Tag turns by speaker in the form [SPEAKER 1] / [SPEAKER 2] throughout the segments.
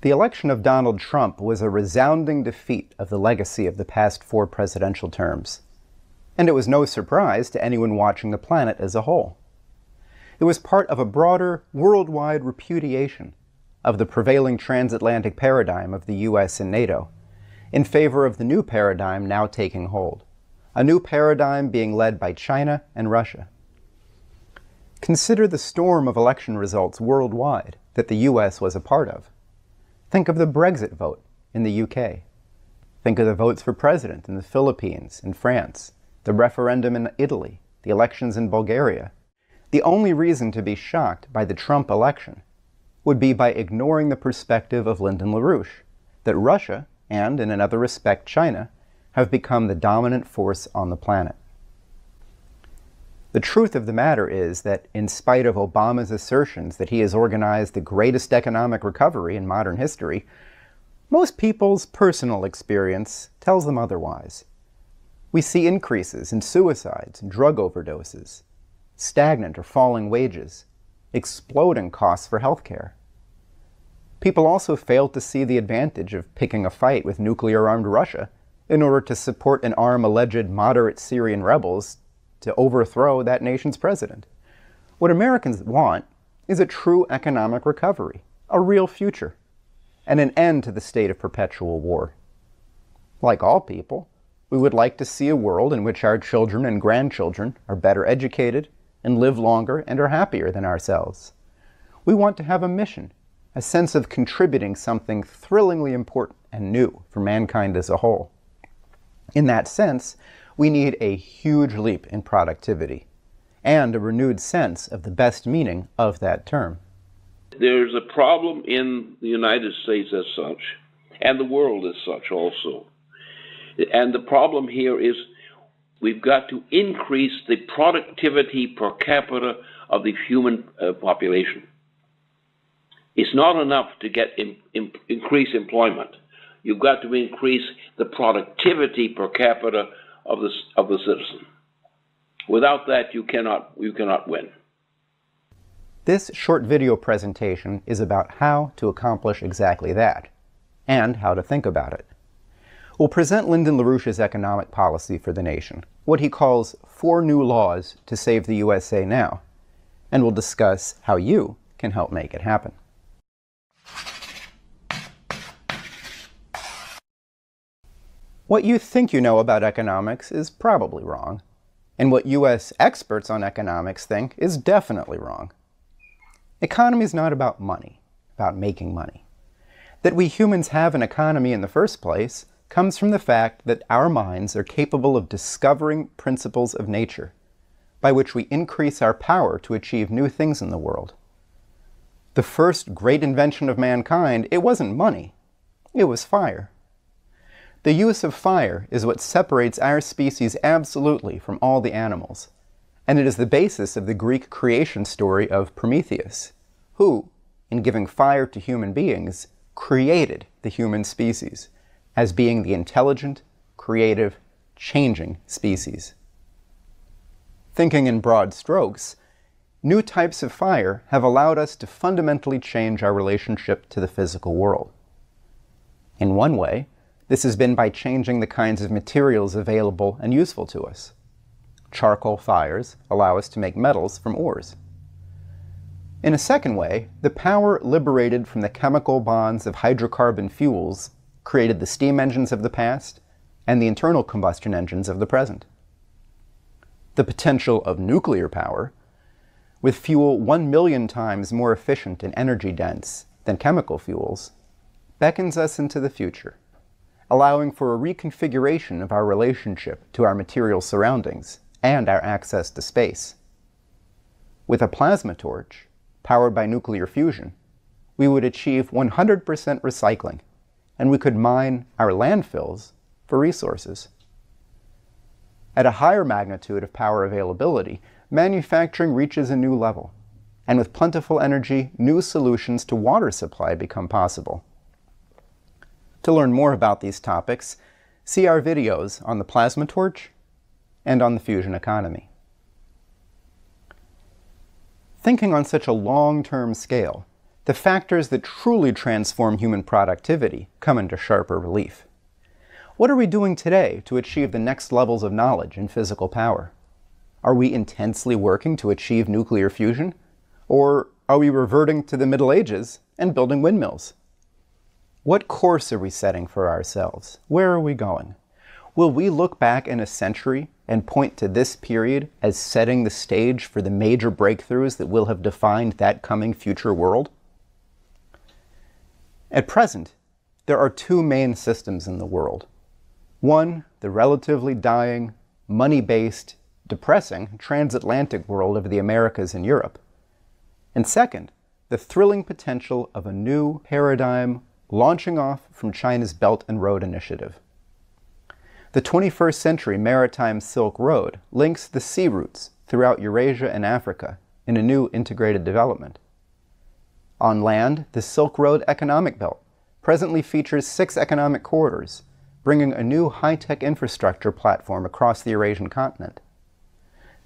[SPEAKER 1] The election of Donald Trump was a resounding defeat of the legacy of the past 4 presidential terms. And it was no surprise to anyone watching the planet as a whole. It was part of a broader, worldwide repudiation of the prevailing transatlantic paradigm of the US and NATO, in favor of the new paradigm now taking hold, a new paradigm being led by China and Russia. Consider the storm of election results worldwide that the US was a part of. Think of the Brexit vote in the UK. Think of the votes for president in the Philippines and France, the referendum in Italy, the elections in Bulgaria. The only reason to be shocked by the Trump election would be by ignoring the perspective of Lyndon LaRouche, that Russia, and in another respect China, have become the dominant force on the planet. The truth of the matter is that, in spite of Obama's assertions that he has organized the greatest economic recovery in modern history, most people's personal experience tells them otherwise. We see increases in suicides and drug overdoses, stagnant or falling wages, exploding costs for healthcare. People also fail to see the advantage of picking a fight with nuclear-armed Russia in order to support and arm alleged moderate Syrian rebels to overthrow that nation's president. What Americans want is a true economic recovery, a real future, and an end to the state of perpetual war. Like all people, we would like to see a world in which our children and grandchildren are better educated and live longer and are happier than ourselves. We want to have a mission, a sense of contributing something thrillingly important and new for mankind as a whole. In that sense, we need a huge leap in productivity and a renewed sense of the best meaning of that term.
[SPEAKER 2] There's a problem in the United States as such, and the world as such also. And the problem here is we've got to increase the productivity per capita of the human population. It's not enough to get increase employment. You've got to increase the productivity per capita of the citizen. Without that, you cannot win.
[SPEAKER 1] This short video presentation is about how to accomplish exactly that, and how to think about it. We'll present Lyndon LaRouche's economic policy for the nation, what he calls 4 new laws to save the USA now, and we'll discuss how you can help make it happen. What you think you know about economics is probably wrong, and what US experts on economics think is definitely wrong. Economy is not about money, about making money. That we humans have an economy in the first place comes from the fact that our minds are capable of discovering principles of nature, by which we increase our power to achieve new things in the world. The first great invention of mankind, it wasn't money, it was fire. The use of fire is what separates our species absolutely from all the animals, and it is the basis of the Greek creation story of Prometheus, who, in giving fire to human beings, created the human species as being the intelligent, creative, changing species. Thinking in broad strokes, new types of fire have allowed us to fundamentally change our relationship to the physical world. In one way, this has been by changing the kinds of materials available and useful to us. Charcoal fires allow us to make metals from ores. In a second way, the power liberated from the chemical bonds of hydrocarbon fuels created the steam engines of the past and the internal combustion engines of the present. The potential of nuclear power, with fuel 1 million times more efficient and energy dense than chemical fuels, beckons us into the future, allowing for a reconfiguration of our relationship to our material surroundings and our access to space. With a plasma torch, powered by nuclear fusion, we would achieve 100% recycling, and we could mine our landfills for resources. At a higher magnitude of power availability, manufacturing reaches a new level, and with plentiful energy, new solutions to water supply become possible. To learn more about these topics, see our videos on the plasma torch and on the fusion economy. Thinking on such a long-term scale the factors that truly transform human productivity come into sharper relief. What are we doing today to achieve the next levels of knowledge and physical power? Are we intensely working to achieve nuclear fusion? Or are we reverting to the Middle Ages and building windmills? What course are we setting for ourselves? Where are we going? Will we look back in a century and point to this period as setting the stage for the major breakthroughs that will have defined that coming future world? At present, there are two main systems in the world. One, the relatively dying, money-based, depressing transatlantic world of the Americas and Europe. And second, the thrilling potential of a new paradigm launching off from China's Belt and Road Initiative. The 21st century maritime Silk Road links the sea routes throughout Eurasia and Africa in a new integrated development. On land, the Silk Road Economic Belt presently features 6 economic corridors, bringing a new high-tech infrastructure platform across the Eurasian continent.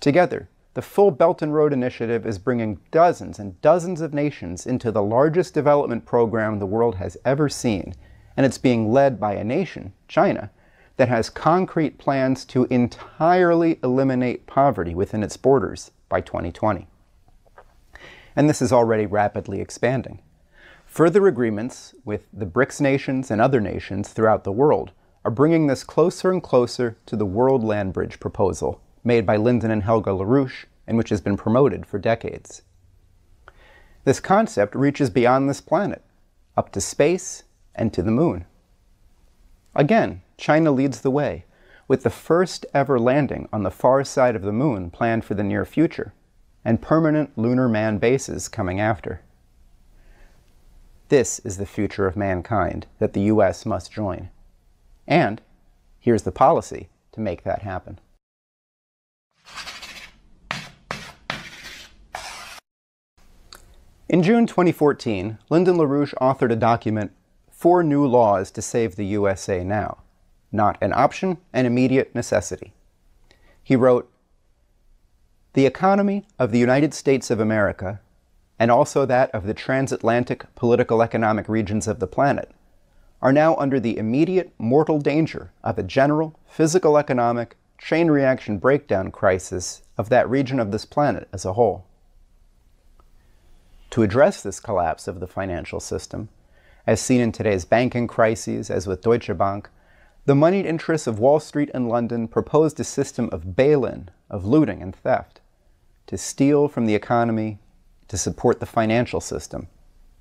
[SPEAKER 1] Together, the full Belt and Road Initiative is bringing dozens and dozens of nations into the largest development program the world has ever seen, and it's being led by a nation, China, that has concrete plans to entirely eliminate poverty within its borders by 2020. And this is already rapidly expanding. Further agreements with the BRICS nations and other nations throughout the world are bringing this closer and closer to the World Land Bridge proposal made by Lyndon and Helga LaRouche, and which has been promoted for decades. This concept reaches beyond this planet, up to space and to the moon. Again, China leads the way, with the first ever landing on the far side of the moon planned for the near future, and permanent lunar manned bases coming after. This is the future of mankind that the US must join. And here's the policy to make that happen. In June 2014, Lyndon LaRouche authored a document, 4 New Laws to Save the USA Now, Not an Option, an Immediate Necessity. He wrote, "The economy of the United States of America, and also that of the transatlantic political economic regions of the planet, are now under the immediate mortal danger of a general physical economic chain reaction breakdown crisis of that region of this planet as a whole. To address this collapse of the financial system, as seen in today's banking crises, as with Deutsche Bank, the moneyed interests of Wall Street and London proposed a system of bail-in, of looting and theft, to steal from the economy to support the financial system,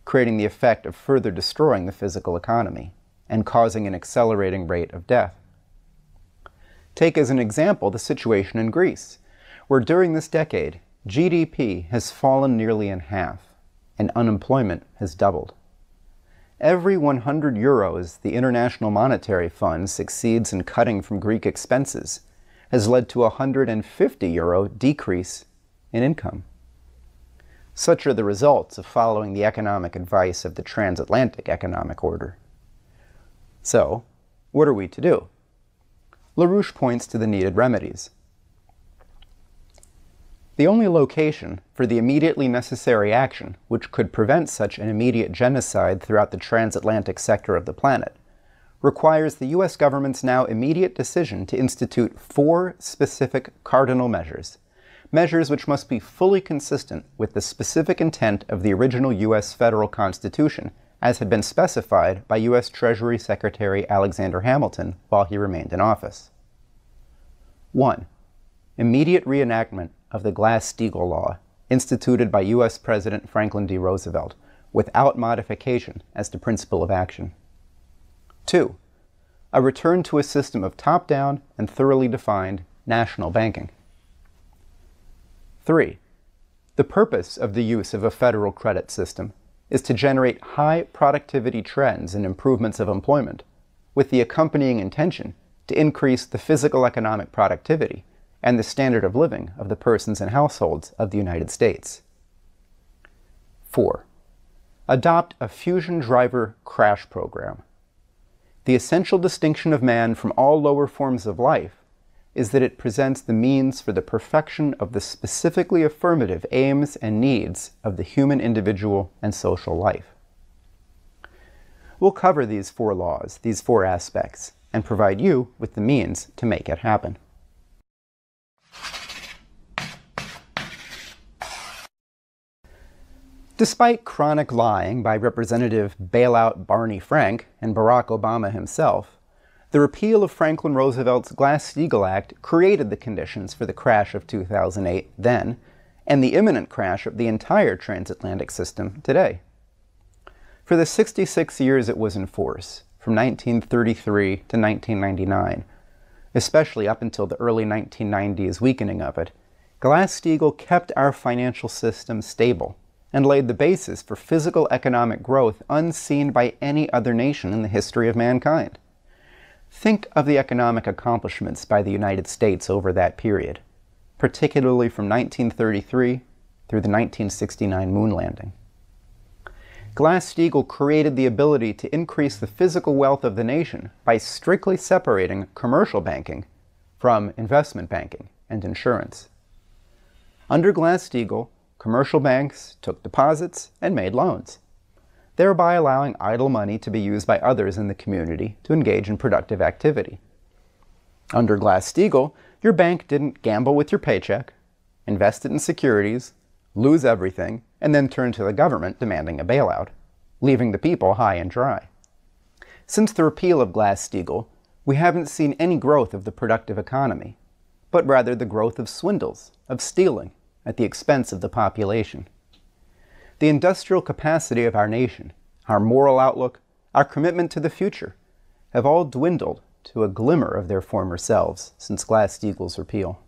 [SPEAKER 1] creating the effect of further destroying the physical economy and causing an accelerating rate of death. Take as an example the situation in Greece, where during this decade, GDP has fallen nearly in half, and unemployment has doubled. Every 100 euros the International Monetary Fund succeeds in cutting from Greek expenses has led to a 150 euro decrease in income. Such are the results of following the economic advice of the transatlantic economic order. So, what are we to do? LaRouche points to the needed remedies. The only location for the immediately necessary action which could prevent such an immediate genocide throughout the transatlantic sector of the planet requires the US government's now immediate decision to institute 4 specific cardinal measures, measures which must be fully consistent with the specific intent of the original US federal Constitution as had been specified by US Treasury Secretary Alexander Hamilton while he remained in office. 1. Immediate reenactment of the Glass-Steagall Law, instituted by U.S. President Franklin D. Roosevelt, without modification as to principle of action. 2. A return to a system of top-down and thoroughly defined national banking. 3. The purpose of the use of a federal credit system is to generate high productivity trends and improvements of employment, with the accompanying intention to increase the physical economic productivity and the standard of living of the persons and households of the United States. 4. Adopt a fusion driver crash program. The essential distinction of man from all lower forms of life is that it presents the means for the perfection of the specifically affirmative aims and needs of the human individual and social life. We'll cover these 4 laws, these 4 aspects, and provide you with the means to make it happen. Despite chronic lying by Representative Bailout Barney Frank and Barack Obama himself, the repeal of Franklin Roosevelt's Glass-Steagall Act created the conditions for the crash of 2008 then, and the imminent crash of the entire transatlantic system today. For the 66 years it was in force, from 1933 to 1999, especially up until the early 1990s weakening of it, Glass-Steagall kept our financial system stable and laid the basis for physical economic growth unseen by any other nation in the history of mankind. Think of the economic accomplishments by the United States over that period, particularly from 1933 through the 1969 moon landing. Glass-Steagall created the ability to increase the physical wealth of the nation by strictly separating commercial banking from investment banking and insurance. Under Glass-Steagall, commercial banks took deposits and made loans, thereby allowing idle money to be used by others in the community to engage in productive activity. Under Glass-Steagall, your bank didn't gamble with your paycheck, invest it in securities, lose everything, and then turn to the government demanding a bailout, leaving the people high and dry. Since the repeal of Glass-Steagall, we haven't seen any growth of the productive economy, but rather the growth of swindles, of stealing, at the expense of the population. The industrial capacity of our nation, our moral outlook, our commitment to the future, have all dwindled to a glimmer of their former selves since Glass-Steagall's repeal.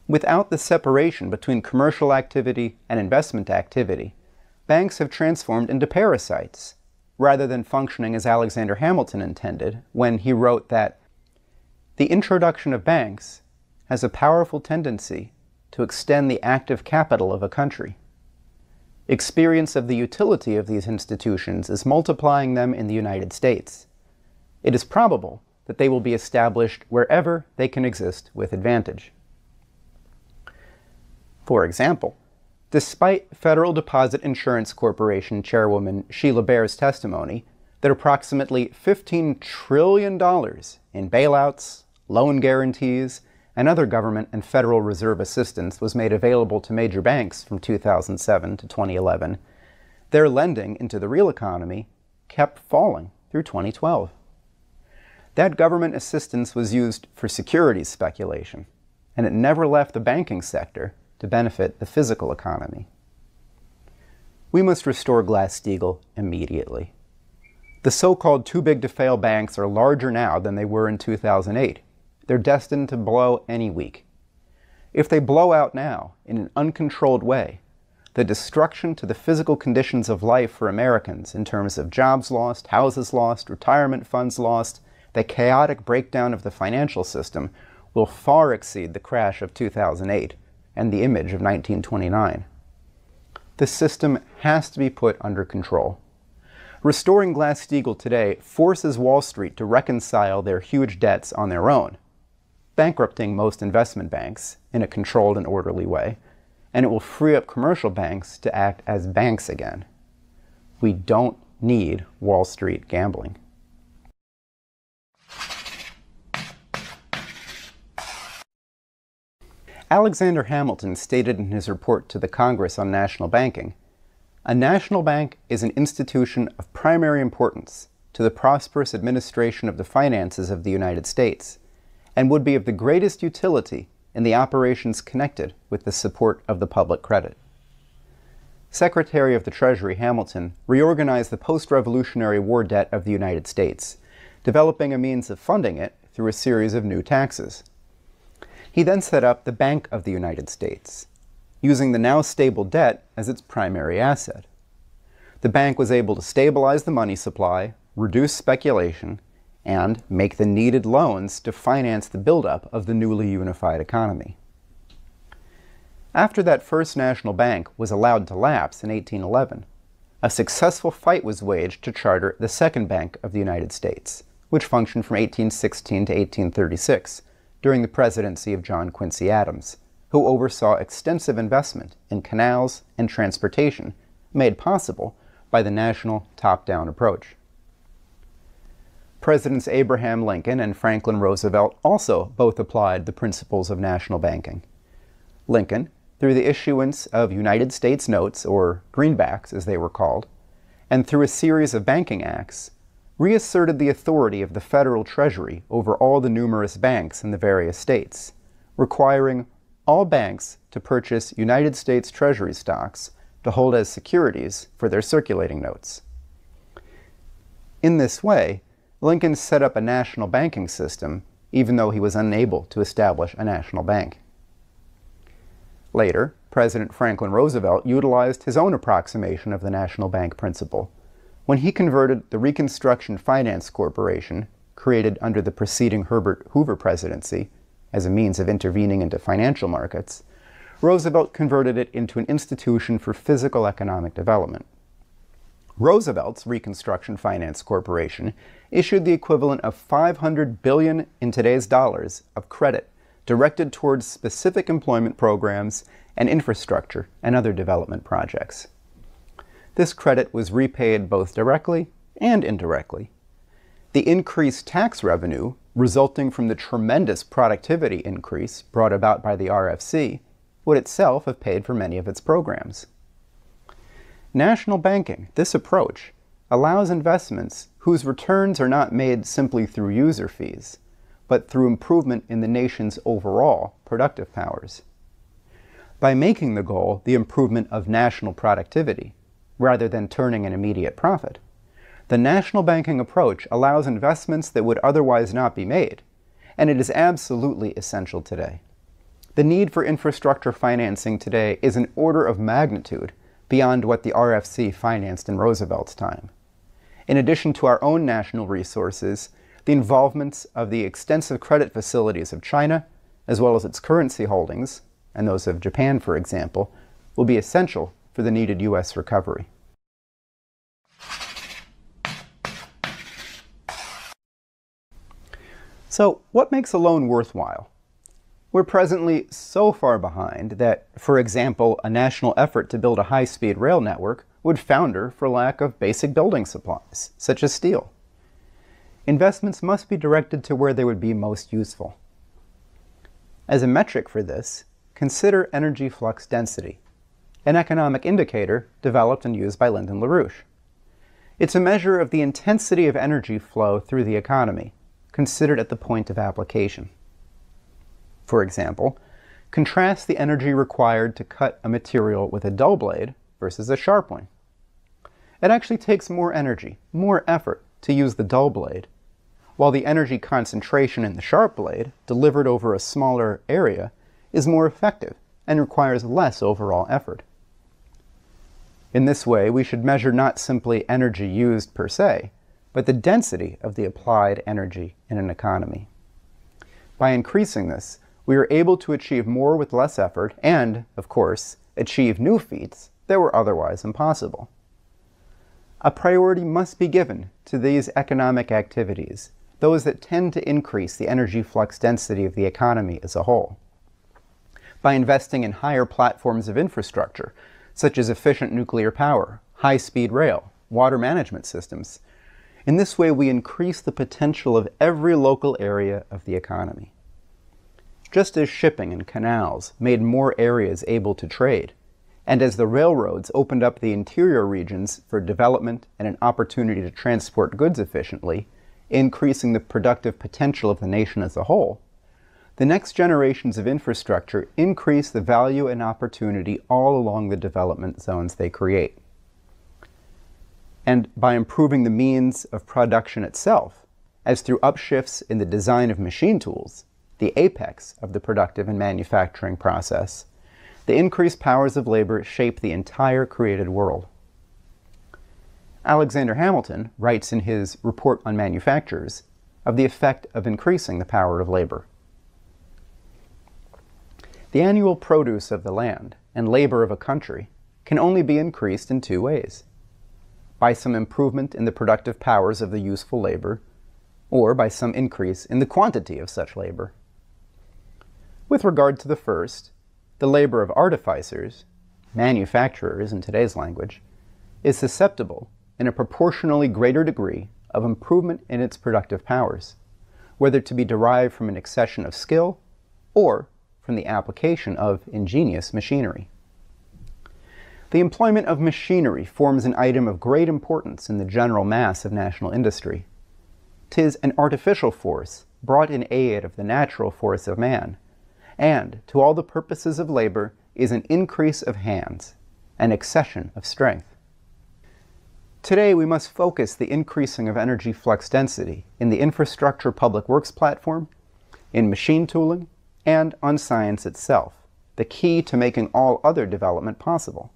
[SPEAKER 1] Without the separation between commercial activity and investment activity, banks have transformed into parasites, rather than functioning as Alexander Hamilton intended when he wrote that the introduction of banks has a powerful tendency to extend the active capital of a country. Experience of the utility of these institutions is multiplying them in the United States. It is probable that they will be established wherever they can exist with advantage. For example, despite Federal Deposit Insurance Corporation Chairwoman Sheila Bair's testimony that approximately $15 trillion in bailouts, loan guarantees, and other government and Federal Reserve assistance was made available to major banks from 2007 to 2011, their lending into the real economy kept falling through 2012. That government assistance was used for securities speculation, and it never left the banking sector to benefit the physical economy. We must restore Glass-Steagall immediately. The so-called too-big-to-fail banks are larger now than they were in 2008. They're destined to blow any week. If they blow out now in an uncontrolled way, the destruction to the physical conditions of life for Americans in terms of jobs lost, houses lost, retirement funds lost, the chaotic breakdown of the financial system will far exceed the crash of 2008 and the image of 1929. The system has to be put under control. Restoring Glass-Steagall today forces Wall Street to reconcile their huge debts on their own, bankrupting most investment banks in a controlled and orderly way, and it will free up commercial banks to act as banks again. We don't need Wall Street gambling. Alexander Hamilton stated in his report to the Congress on national banking, "A national bank is an institution of primary importance to the prosperous administration of the finances of the United States, and would be of the greatest utility in the operations connected with the support of the public credit." Secretary of the Treasury Hamilton reorganized the post-Revolutionary War debt of the United States, developing a means of funding it through a series of new taxes. He then set up the Bank of the United States, using the now stable debt as its primary asset. The bank was able to stabilize the money supply, reduce speculation, and make the needed loans to finance the buildup of the newly unified economy. After that first national bank was allowed to lapse in 1811, a successful fight was waged to charter the Second Bank of the United States, which functioned from 1816 to 1836, during the presidency of John Quincy Adams, who oversaw extensive investment in canals and transportation made possible by the national top-down approach. Presidents Abraham Lincoln and Franklin Roosevelt also both applied the principles of national banking. Lincoln, through the issuance of United States notes, or greenbacks as they were called, and through a series of banking acts, reasserted the authority of the federal treasury over all the numerous banks in the various states, requiring all banks to purchase United States Treasury stocks to hold as securities for their circulating notes. In this way, Lincoln set up a national banking system, even though he was unable to establish a national bank. Later, President Franklin Roosevelt utilized his own approximation of the national bank principle when he converted the Reconstruction Finance Corporation, created under the preceding Herbert Hoover presidency, as a means of intervening into financial markets. Roosevelt converted it into an institution for physical economic development. Roosevelt's Reconstruction Finance Corporation issued the equivalent of $500 billion in today's dollars of credit directed towards specific employment programs and infrastructure and other development projects. This credit was repaid both directly and indirectly. The increased tax revenue resulting from the tremendous productivity increase brought about by the RFC would itself have paid for many of its programs. National banking, this approach, allows investments whose returns are not made simply through user fees, but through improvement in the nation's overall productive powers. By making the goal the improvement of national productivity, rather than turning an immediate profit, the national banking approach allows investments that would otherwise not be made, and it is absolutely essential today. The need for infrastructure financing today is an order of magnitude beyond what the RFC financed in Roosevelt's time. In addition to our own national resources, the involvements of the extensive credit facilities of China, as well as its currency holdings, and those of Japan, for example, will be essential for the needed U.S. recovery. So, what makes a loan worthwhile? We're presently so far behind that, for example, a national effort to build a high-speed rail network would founder for lack of basic building supplies, such as steel. Investments must be directed to where they would be most useful. As a metric for this, consider energy flux density, an economic indicator developed and used by Lyndon LaRouche. It's a measure of the intensity of energy flow through the economy, considered at the point of application. For example, contrast the energy required to cut a material with a dull blade versus a sharp one. It actually takes more energy, more effort to use the dull blade, while the energy concentration in the sharp blade, delivered over a smaller area, is more effective and requires less overall effort. In this way, we should measure not simply energy used per se, but the density of the applied energy in an economy. By increasing this, we are able to achieve more with less effort and, of course, achieve new feats that were otherwise impossible. A priority must be given to these economic activities, those that tend to increase the energy flux density of the economy as a whole. By investing in higher platforms of infrastructure, such as efficient nuclear power, high-speed rail, water management systems. In this way, we increase the potential of every local area of the economy. Just as shipping and canals made more areas able to trade, and as the railroads opened up the interior regions for development and an opportunity to transport goods efficiently, increasing the productive potential of the nation as a whole, the next generations of infrastructure increase the value and opportunity all along the development zones they create. And by improving the means of production itself, as through upshifts in the design of machine tools, the apex of the productive and manufacturing process, the increased powers of labor shape the entire created world. Alexander Hamilton writes in his Report on Manufactures of the effect of increasing the power of labor. The annual produce of the land and labor of a country can only be increased in two ways: by some improvement in the productive powers of the useful labor, or by some increase in the quantity of such labor. With regard to the first, the labor of artificers, manufacturers in today's language, is susceptible in a proportionally greater degree of improvement in its productive powers, whether to be derived from an accession of skill or from the application of ingenious machinery. The employment of machinery forms an item of great importance in the general mass of national industry. 'Tis an artificial force brought in aid of the natural force of man, and, to all the purposes of labor, is an increase of hands, an accession of strength. Today, we must focus the increasing of energy flux density in the infrastructure public works platform, in machine tooling, and on science itself, the key to making all other development possible.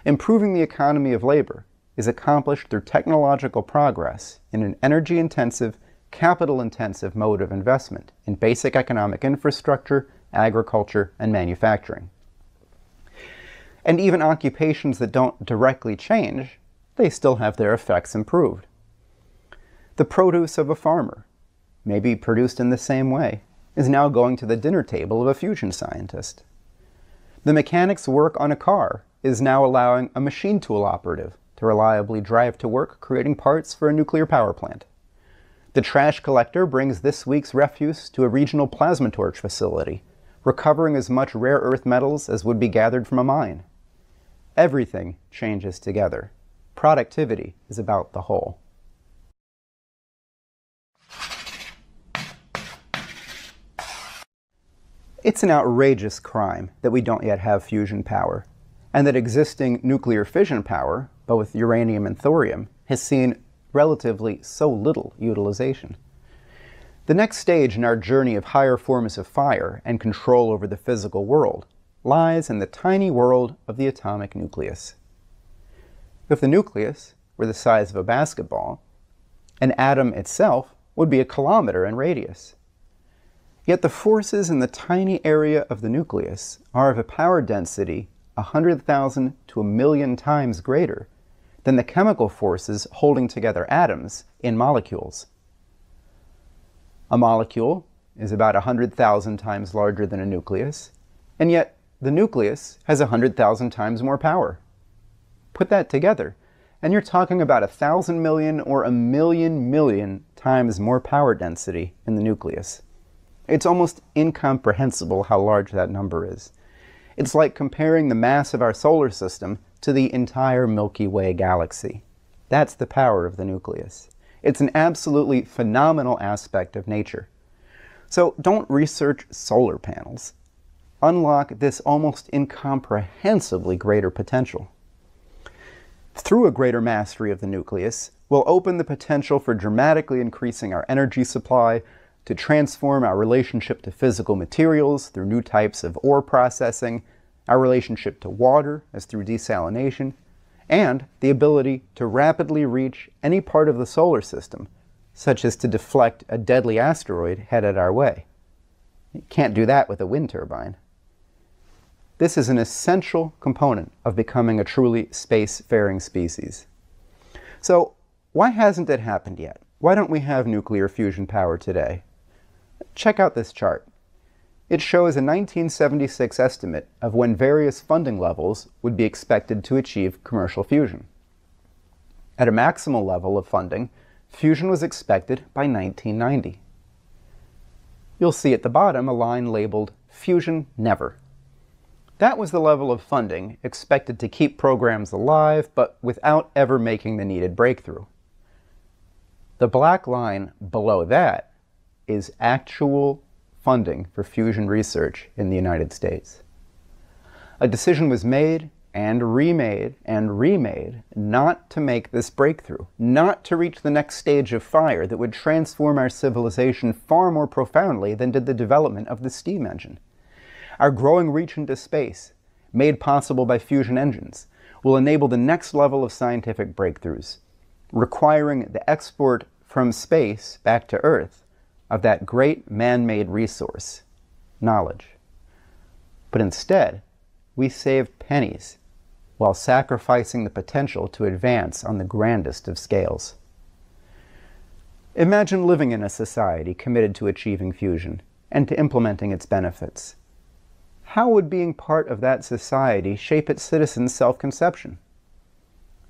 [SPEAKER 1] Improving the economy of labor is accomplished through technological progress in an energy-intensive, capital-intensive mode of investment in basic economic infrastructure, agriculture, and manufacturing. And even occupations that don't directly change, they still have their effects improved. The produce of a farmer, maybe produced in the same way, is now going to the dinner table of a fusion scientist. The mechanic's work on a car is now allowing a machine tool operative to reliably drive to work, creating parts for a nuclear power plant. The trash collector brings this week's refuse to a regional plasma torch facility, recovering as much rare earth metals as would be gathered from a mine. Everything changes together. Productivity is about the whole. It's an outrageous crime that we don't yet have fusion power, and that existing nuclear fission power, both uranium and thorium, has seen relatively so little utilization. The next stage in our journey of higher forms of fire and control over the physical world lies in the tiny world of the atomic nucleus. If the nucleus were the size of a basketball, an atom itself would be a kilometer in radius. Yet the forces in the tiny area of the nucleus are of a power density 100,000 to 1,000,000 times greater than the chemical forces holding together atoms in molecules. A molecule is about 100,000 times larger than a nucleus, and yet the nucleus has 100,000 times more power. Put that together, and you're talking about 1,000 million or 1,000,000,000 times more power density in the nucleus. It's almost incomprehensible how large that number is. It's like comparing the mass of our solar system to the entire Milky Way galaxy. That's the power of the nucleus. It's an absolutely phenomenal aspect of nature. So don't research solar panels. Unlock this almost incomprehensibly greater potential. Through a greater mastery of the nucleus, we'll open the potential for dramatically increasing our energy supply, to transform our relationship to physical materials through new types of ore processing, our relationship to water as through desalination, and the ability to rapidly reach any part of the solar system, such as to deflect a deadly asteroid headed our way. You can't do that with a wind turbine. This is an essential component of becoming a truly space-faring species. So why hasn't it happened yet? Why don't we have nuclear fusion power today? Check out this chart. It shows a 1976 estimate of when various funding levels would be expected to achieve commercial fusion. At a maximal level of funding, fusion was expected by 1990. You'll see at the bottom a line labeled Fusion Never. That was the level of funding expected to keep programs alive, but without ever making the needed breakthrough. The black line below that is actual funding for fusion research in the United States. A decision was made and remade not to make this breakthrough, not to reach the next stage of fire that would transform our civilization far more profoundly than did the development of the steam engine. Our growing reach into space, made possible by fusion engines, will enable the next level of scientific breakthroughs, requiring the export from space back to Earth of that great man-made resource, knowledge. But instead, we save pennies while sacrificing the potential to advance on the grandest of scales. Imagine living in a society committed to achieving fusion and to implementing its benefits. How would being part of that society shape its citizens' self-conception?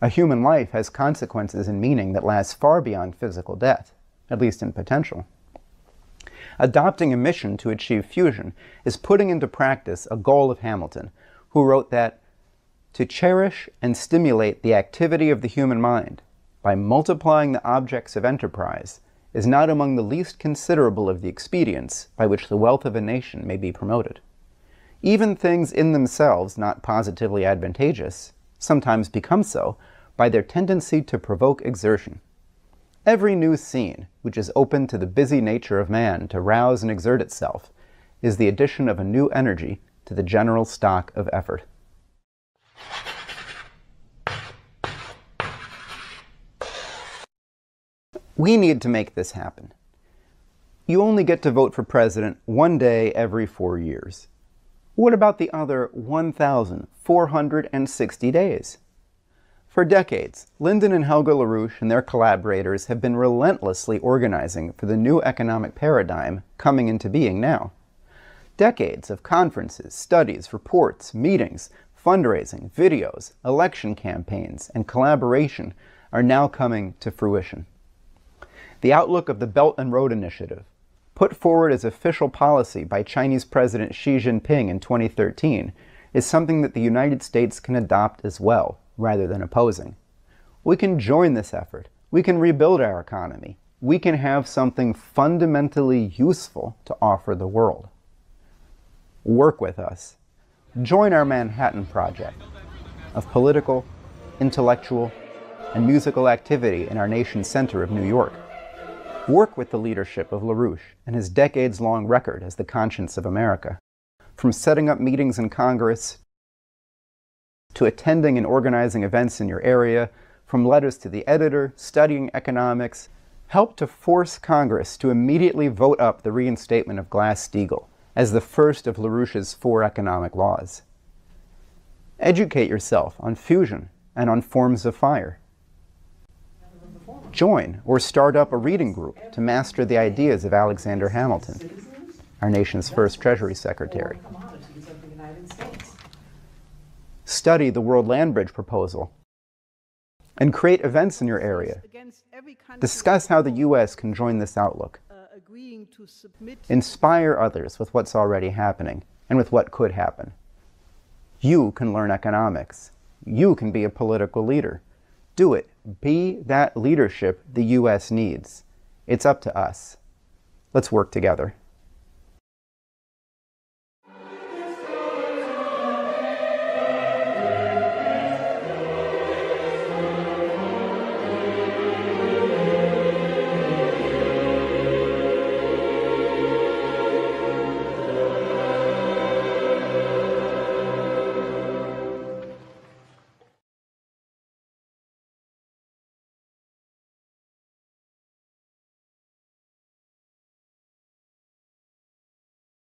[SPEAKER 1] A human life has consequences and meaning that last far beyond physical death, at least in potential. Adopting a mission to achieve fusion is putting into practice a goal of Hamilton, who wrote that, "To cherish and stimulate the activity of the human mind by multiplying the objects of enterprise is not among the least considerable of the expedients by which the wealth of a nation may be promoted. Even things in themselves not positively advantageous sometimes become so by their tendency to provoke exertion. Every new scene which is open to the busy nature of man to rouse and exert itself is the addition of a new energy to the general stock of effort." We need to make this happen. You only get to vote for president one day every 4 years. What about the other 1,460 days? For decades, Lyndon and Helga LaRouche and their collaborators have been relentlessly organizing for the new economic paradigm coming into being now. Decades of conferences, studies, reports, meetings, fundraising, videos, election campaigns, and collaboration are now coming to fruition. The outlook of the Belt and Road Initiative, put forward as official policy by Chinese President Xi Jinping in 2013, is something that the United States can adopt as well, rather than opposing. We can join this effort. We can rebuild our economy. We can have something fundamentally useful to offer the world. Work with us. Join our Manhattan Project of political, intellectual, and musical activity in our nation's center of New York. Work with the leadership of LaRouche and his decades-long record as the conscience of America, from setting up meetings in Congress to attending and organizing events in your area, from letters to the editor, studying economics. Help to force Congress to immediately vote up the reinstatement of Glass-Steagall as the first of LaRouche's 4 economic laws. Educate yourself on fusion and on forms of fire. Join or start up a reading group to master the ideas of Alexander Hamilton, our nation's first Treasury Secretary. Study the World Land Bridge proposal and create events in your area. Discuss how the U.S. can join this outlook. Inspire others with what's already happening and with what could happen. You can learn economics. You can be a political leader. Do it. Be that leadership the U.S. needs. It's up to us. Let's work together.